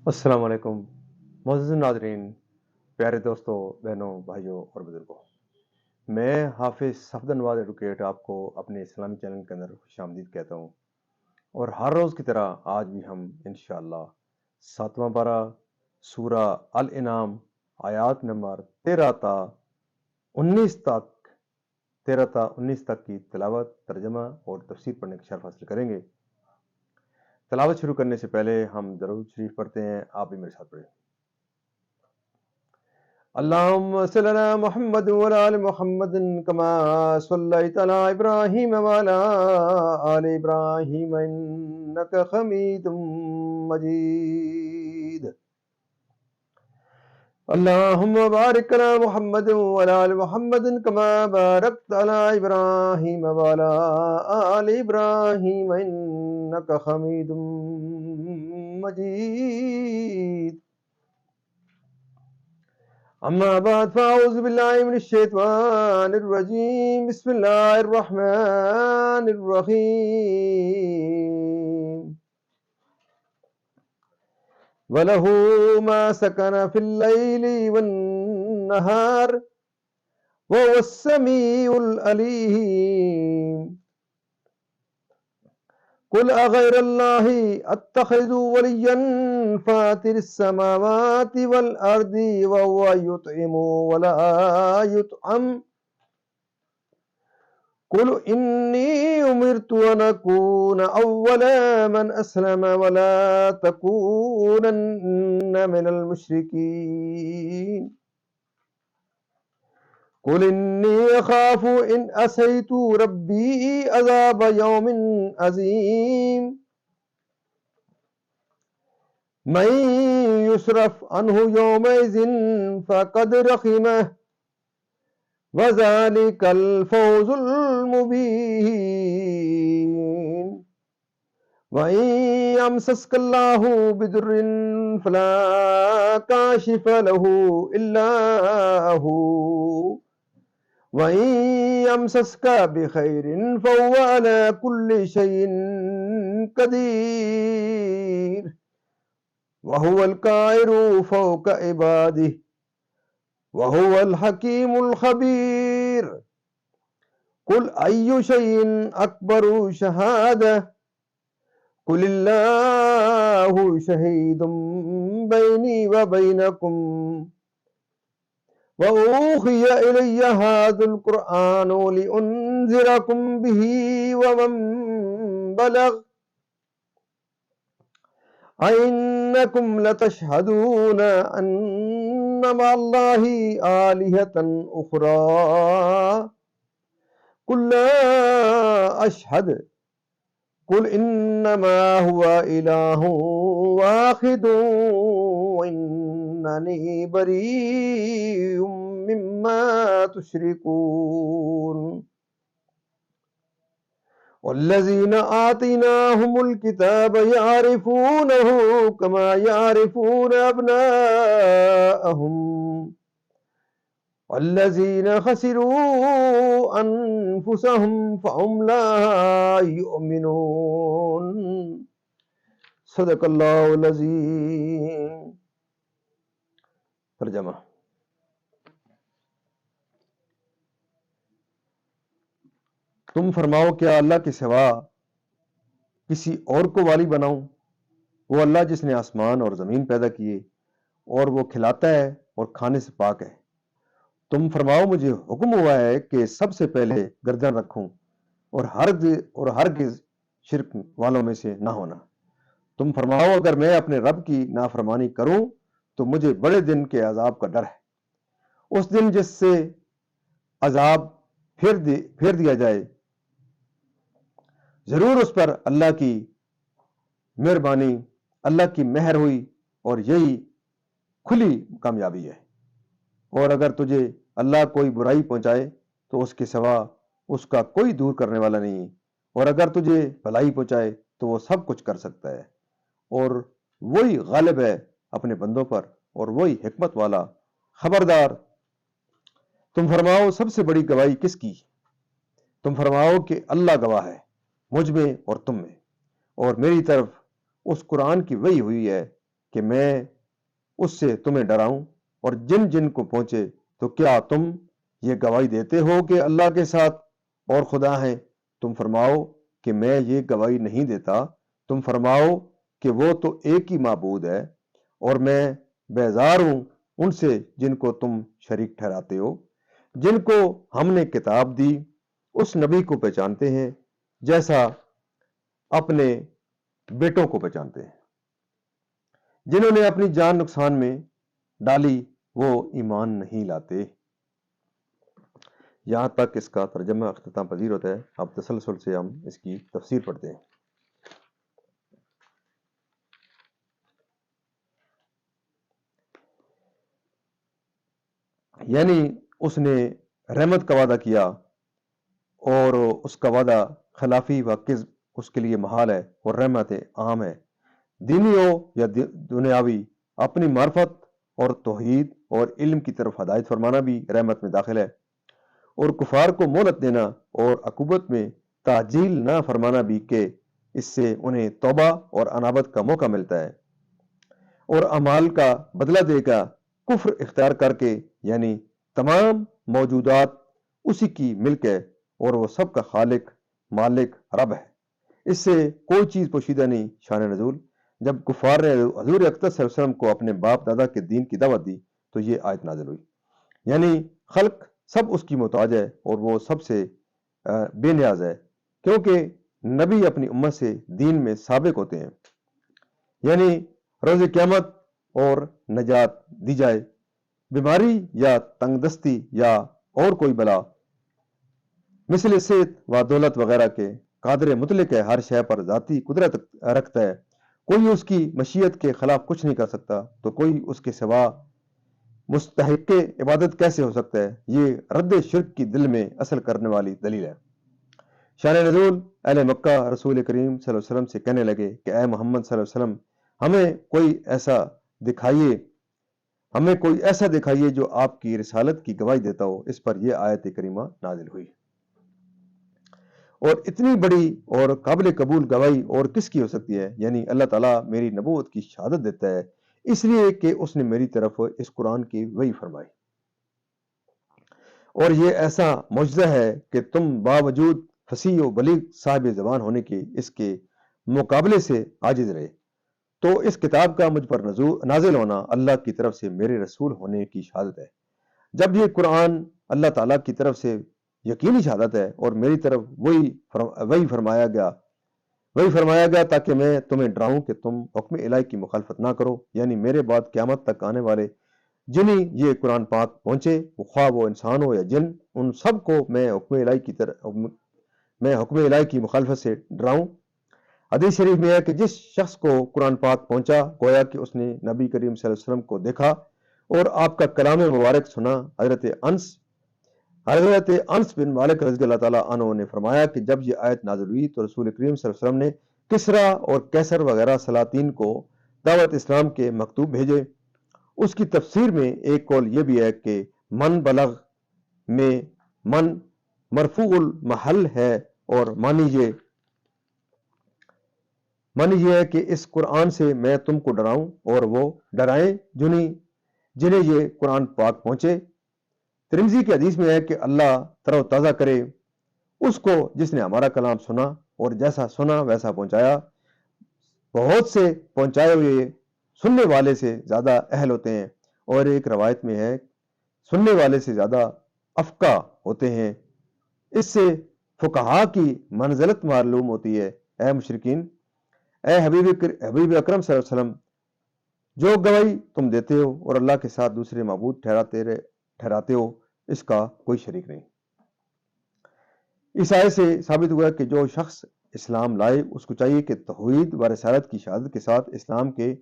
السلام علیکم معزز ناظرین، پیارے دوستوں، بہنوں، بھائیوں اور بزرگوں۔ میں حافظ صفد نواز ایڈوکیٹ آپ کو اپنے اسلامی چینل کے اندر خوش آمدید کہتا ہوں، اور ہر روز کی طرح آج بھی ہم انشاءاللہ 7واں پارہ سورہ الانعام آیات نمبر 13 تا 19 تک کی تلاوت، ترجمہ اور تفسیر پڑھنے کا شرف حاصل کریں گے۔ تلاوت شروع کرنے سے پہلے ہم درود شریف پڑھتے ہیں، آپ بھی میرے ساتھ پڑھیں۔ اللهم صل على محمد وعلى آل محمد كما صليت على إبراهيم وعلى آل إبراهيم إنك حميد مجيد. اللهم بارك على محمد وعلى آل محمد كما باركت على إبراهيم وعلى آل إبراهيم إنك حميد مجيد. أما بعد فأعوذ بالله من الشيطان الرجيم. بسم الله الرحمن الرحيم. وله ما سكن في الليل والنهار وهو السميع العليم. قل أغير الله أتخذ وليا فاطر السماوات والأرض وهو يطعم ولا يطعم. قل إني أمرت أن أكون أول من أسلم ولا تكونن من المشركين. قل إني أخاف إن عصيت ربي عذاب يوم عظيم. من يصرف عنه يومئذ فقد رحمه وذلك الفوز المبين. وإن يمسسك الله بضر فلا كاشف له إلا هو وإن يمسسك بخير فهو على كل شيء قدير وهو القاهر فوق عباده وهو الحكيم الخبير. قل أي شيء أكبر شهادة قل الله شهيد بيني وبينكم وأوحي إلي هذا القرآن لأنذركم به ومن بلغ أئنكم لتشهدون أن مع الله آلهة أخرى قل لا أشهد قل إنما هو إله واحد وإنني بريء مما تشركون. والذين آتيناهم الكتاب يعرفونه كما يعرفون أبناءهم والذين خسروا أنفسهم فهم لا يؤمنون. صدق اللہ العظیم. ترجمہ. تم فرماؤ کیا اللہ کے سوا کسی اور کو والی بناؤں؟ وہ اللہ جس نے آسمان اور زمین پیدا کیے اور وہ کھلاتا ہے اور کھانے سے پاک ہے. تم فرماؤ مجھے حکم ہوا ہے کہ سب سے پہلے گردن رکھوں اور ہرگز شرک والوں میں سے نہ ہونا. تم فرماؤ اگر میں اپنے رب کی نافرمانی کروں تو مجھے بڑے دن کے عذاب کا ڈر ہے. اس دن جس سے عذاب پھیر دیا جائے، ضرور اس پر اللہ کی مہربانی، اللہ کی مہر ہوئی اور یہی کھلی کامیابی ہے. اور اگر تجھے اللہ کوئی برائی پہنچائے تو اس کے سوا اس کا کوئی دور کرنے والا نہیں، اور اگر تجھے بھلائی پہنچائے تو وہ سب کچھ کر سکتا ہے، اور وہی غالب ہے اپنے بندوں پر اور وہی حکمت والا. خبردار تم فرماؤ سب سے بڑی گواہی کس کی؟ تم فرماؤ کہ اللہ گواہ ہے مجھ میں اور تم میں، اور میری طرف اس قرآن کی وحی ہوئی ہے کہ میں اس سے تمہیں ڈراؤں، اور جن جن کو پہنچے تو کیا تم یہ گواہی دیتے ہو کہ اللہ کے ساتھ اور خدا ہیں؟ تم فرماؤ کہ میں یہ گواہی نہیں دیتا، تم فرماؤ کہ وہ تو ایک ہی معبود ہے، اور میں بیزار ہوں ان سے جن کو تم شریک ٹھہراتے ہو۔ جن کو ہم نے کتاب دی اس نبی کو پہچانتے ہیں جیسا اپنے بیٹوں کو پہچانتے ہیں، جنہوں نے اپنی جان نقصان میں ڈالی وہ ایمان نہیں لاتے۔ یہاں تک اس کا ترجمہ اختتام پذیر ہوتا ہے۔ اب تسلسل سے ہم اس کی تفسیر پڑھتے ہیں۔ یعنی اس نے رحمت کا وعدہ کیا اور اس کا وعدہ خلافی و کذب اس کے لیے محال ہے، اور رحمت عام ہے، دینی ہو یا دنیاوی۔ اپنی معرفت اور توحید اور علم کی طرف ہدایت فرمانا بھی رحمت میں داخل ہے، اور کفار کو مہلت دینا اور عقوبت میں تعجیل نہ فرمانا بھی، کہ اس سے انہیں توبہ اور انابت کا موقع ملتا ہے، اور اعمال کا بدلہ دے گا کفر اختیار کر کے۔ یعنی تمام موجودات اسی کی ملک ہے، اور وہ سب کا خالق، مالک، رب ہے، اس سے کوئی چیز پوشیدہ نہیں۔ شان نزول: جب کفار نے حضور اقدس صلی اللہ علیہ وسلم کو اپنے باپ دادا کے دین کی دعوت دی تو یہ آیت نازل ہوئی۔ یعنی خلق سب اس کی محتاج ہے، اور وہ سب سے بے نیاز ہے، کیونکہ نبی اپنی امت سے دین میں سابق ہوتے ہیں۔ یعنی روز قیامت اور نجات دی جائے، بیماری یا تنگ دستی یا اور کوئی بلا، مثل صحت و دولت وغیرہ کے، قادر مطلق ہے، ہر شے پر ذاتی قدرت رکھتا ہے، کوئی اس کی مشیت کے خلاف کچھ نہیں کر سکتا، تو کوئی اس کے سوا مستحق عبادت کیسے ہو سکتا ہے؟ یہ رد شرک کی دل میں اصل کرنے والی دلیل ہے۔ شان نزول: اہل مکہ رسول کریم صلی اللہ علیہ وسلم سے کہنے لگے کہ اے محمد صلی اللہ علیہ وسلم، ہمیں کوئی ایسا دکھائیے جو آپ کی رسالت کی گواہی دیتا ہو۔ اس پر یہ آیت کریمہ نازل ہوئی۔ اور اتنی بڑی اور قابل قبول گواہی اور کس کی ہو سکتی ہے؟ یعنی اللہ تعالیٰ میری نبوت کی شہادت دیتا ہے اس لیے کہ اس نے میری طرف اس قرآن کی وحی فرمائی، اور یہ ایسا معجزہ ہے کہ تم باوجود فصیح و بلیغ صاحب زبان ہونے کے اس کے مقابلے سے عاجز رہے۔ تو اس کتاب کا مجھ پر نازل ہونا اللہ کی طرف سے میرے رسول ہونے کی شہادت ہے۔ جب یہ قرآن اللہ تعالیٰ کی طرف سے یقینی شہادت ہے، اور میری طرف وہی فرمایا گیا تاکہ میں تمہیں ڈراؤں کہ تم حکم الہی کی مخالفت نہ کرو۔ یعنی میرے بعد قیامت تک آنے والے جنہیں یہ قرآن پاک پہنچے، خواہ وہ انسان ہو یا جن، ان سب کو میں حکم الہی کی مخالفت سے ڈراؤں۔ حدیث شریف میں ہے کہ جس شخص کو قرآن پاک پہنچا گویا کہ اس نے نبی کریم صلی اللہ علیہ وسلم کو دیکھا اور آپ کا کلام مبارک سنا۔ حضرت انس بن مالک رضی اللہ تعالیٰ عنہ نے فرمایا کہ جب یہ آیت نازل ہوئی تو رسول کریم صلی اللہ علیہ وسلم نے کسرا اور کیسر وغیرہ سلاطین کو دعوت اسلام کے مکتوب بھیجے۔ اس کی تفسیر میں ایک قول یہ بھی ہے کہ من بلغ میں من مرفوع المحل ہے، اور معنی یہ ہے کہ اس قرآن سے میں تم کو ڈراؤں اور وہ ڈرائیں جنہیں یہ قرآن پاک پہنچے۔ ترمذی کی حدیث میں ہے کہ اللہ تر و تازہ کرے اس کو جس نے ہمارا کلام سنا اور جیسا سنا ویسا پہنچایا۔ بہت سے پہنچائے ہوئے سننے والے سے زیادہ اہل ہوتے ہیں، اور ایک روایت میں ہے سننے والے سے زیادہ افقہ ہوتے ہیں۔ اس سے فقہا کی منزلت معلوم ہوتی ہے۔ اے مشرکین، اے حبیب اکرم صلی اللہ علیہ وسلم، جو گواہی تم دیتے ہو اور اللہ کے ساتھ دوسرے معبود ٹھہراتے ہو، اس کا کوئی شریک نہیں۔ اس آیت سے ثابت ہوا کہ جو شخص اسلام لائے اس کو چاہیے کہ توحید و رسالت کی شہادت کے ساتھ اسلام کے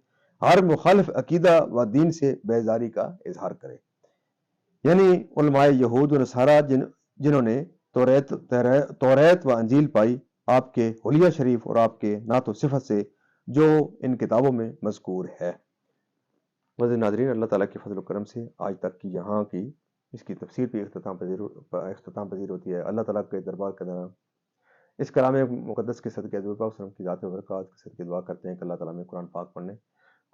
ہر مخالف عقیدہ و دین سے بیزاری کا اظہار کرے۔ یعنی علماء یہود و نصارہ جنہوں نے توریت و انجیل پائی آپ کے حلیہ شریف اور آپ کے نعت و صفت سے، جو ان کتابوں میں مذکور ہے۔ وزیر ناظرین، اللہ تعالیٰ کے فضل و کرم سے آج تک کی یہاں کی اس کی تفسیر بھی اختتام پذیر ہوتی ہے۔ اللہ تعالیٰ کے دربار کا نام اس کلام مقدس کے صدقے حضور پاک صلی اللہ علیہ وسلم کی ذات و برکات کے صدقے دعا کرتے ہیں کہ اللہ تعالیٰ میں قرآن پاک پڑھنے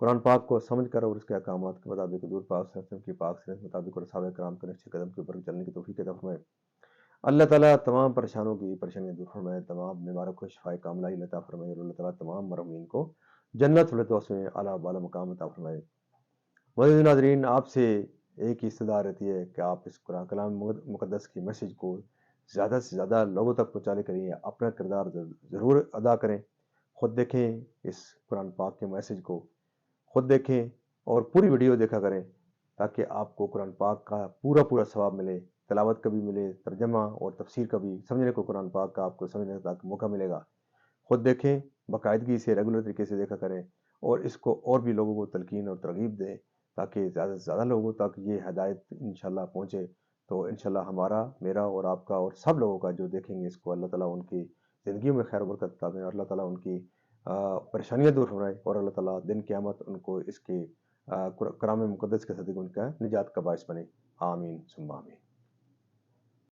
قرآن پاک کو سمجھ کر اور اس کے احکامات کے مطابق حضور پاک صلی اللہ علیہ وسلم کی پاک سنت کے مطابق اور صحابہ کرام کے نقش قدم کے اوپر چلنے کی توفیق عطا فرمائے۔ اللہ تعالیٰ تمام پریشانوں کی پریشانیاں دور فرمائے، تمام بیماروں کو شفائے کاملہ عطا فرمائے، اور اللہ تعالیٰ تمام مرحومین کو جنت الفردوس میں اعلیٰ بالا مقام عطا فرمائے۔ معزز ناظرین، آپ سے ایک ہی استدعا رہتی ہے کہ آپ اس قرآن کلام مقدس کی میسج کو زیادہ سے زیادہ لوگوں تک پہنچانے کے لیے اپنا کردار ضرور ادا کریں۔ خود دیکھیں اس قرآن پاک کے میسج کو، خود دیکھیں اور پوری ویڈیو دیکھا کریں تاکہ آپ کو قرآن پاک کا پورا ثواب ملے، تلاوت کا بھی ملے، ترجمہ اور تفسیر کا بھی سمجھنے کو قرآن پاک کا آپ کو سمجھنے کا موقع ملے گا۔ خود دیکھیں، باقاعدگی سے ریگولر طریقے سے دیکھا کریں، اور اس کو اور بھی لوگوں کو تلقین اور ترغیب دیں تاکہ زیادہ سے زیادہ لوگوں تک یہ ہدایت انشاءاللہ پہنچے۔ تو انشاءاللہ ہمارا، میرا اور آپ کا اور سب لوگوں کا جو دیکھیں گے اس کو، اللہ تعالیٰ ان کی زندگیوں میں خیر و برکت عطا فرمائے، اور اللہ تعالیٰ ان کی پریشانیاں دور فرمائے، اور اللہ تعالیٰ دن قیامت ان کو اس کے کلام مقدس کے صدقے ان کا نجات کا باعث بنے۔ آمین ثم آمین۔